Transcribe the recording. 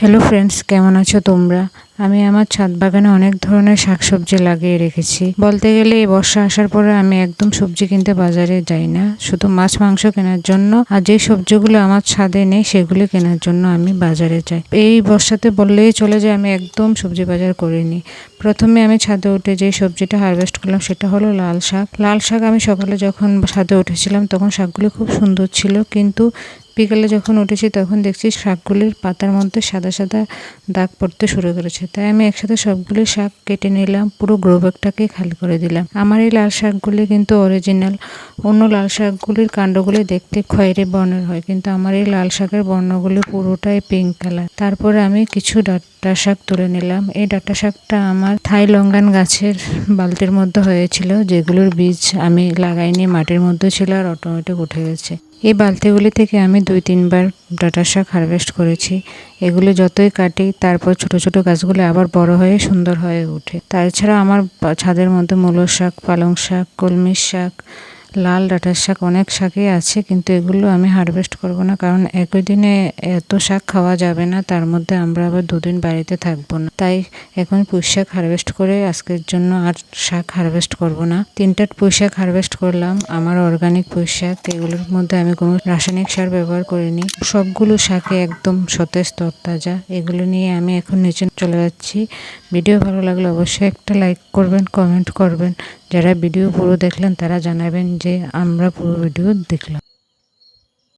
Hello friends, কেমন আছো তোমরা? আমি আমার ছাদ বাগানে অনেক ধরনের শাকসবজি লাগিয়ে রেখেছি। বলতে গেলে এই বর্ষা আসার পরে আমি একদম সবজি কিনতে বাজারে যাই না, শুধু মাছ মাংস কেনার জন্য। আর যে সবজিগুলো আমার ছাদে নেই সেগুলো কেনার জন্য আমি বাজারে যাই। এই বর্ষাতে বললেই চলে যায় আমি একদম সবজি বাজার করিনি। প্রথমে আমি ছাদে উঠে যে সবজিটা হারভেস্ট করলাম সেটা হলো লাল শাক। লাল শাক আমি সকালে যখন ছাদে উঠেছিলাম তখন শাকগুলো খুব সুন্দর ছিল, কিন্তু বিকেলে যখন উঠেছি তখন দেখছি শাকগুলির পাতার মধ্যে সাদা সাদা দাগ পড়তে শুরু করেছে। তাই আমি একসাথে সবগুলি শাক কেটে নিলাম, পুরো গ্রো ব্যাগটাকে খালি করে দিলাম। আমার এই লাল শাকগুলি কিন্তু অরিজিনাল। অন্য লাল শাকগুলির কাণ্ডগুলি দেখতে খয়েরি বর্ণের হয়, কিন্তু আমার এই লাল শাকের বর্ণগুলি পুরোটাই পিঙ্ক কালার। তারপরে আমি কিছু ডাঁটা শাক তুলে নিলাম। এই ডাঁটা শাকটা আমার থাই লঙ্গান গাছের বালতির মধ্যে হয়েছিল, যেগুলোর বীজ আমি লাগাইনি, মাটির মধ্যে ছিল আর অটোমেটিক উঠে গেছে। এই বালতিগুলি থেকে আমি 2-3 বার ডাঁটা শাক হারভেস্ট করেছি। এগুলো যতই কাটি তারপর ছোট ছোট গাছগুলো আবার বড় হয়ে সুন্দর হয়ে ওঠে। তাছাড়া আমার ছাদের মধ্যে মূলো শাক, পালং শাক, কলমির শাক, লাল ডাঁটার শাক, অনেক শাকই আছে, কিন্তু এগুলো আমি হারভেস্ট করব না, কারণ একই দিনে এত শাক খাওয়া যাবে না। তার মধ্যে আমরা আবার 2 দিন বাড়িতে থাকবো না, তাই এখন পুঁই শাক হারভেস্ট করে আজকের জন্য আর শাক হারভেস্ট করব না। 3টা পুঁই শাক হারভেস্ট করলাম, আমার অর্গানিক পুঁই শাক। এগুলোর মধ্যে আমি কোনো রাসায়নিক সার ব্যবহার করিনি। সবগুলো শাকে একদম সতেজ তরতাজা। এগুলো নিয়ে আমি এখন নিচে চলে যাচ্ছি। ভিডিও ভালো লাগলে অবশ্যই একটা লাইক করবেন, কমেন্ট করবেন। যারা ভিডিও পুরো দেখলেন তারা জানাবেন যে আমরা পুরো ভিডিও দেখলাম।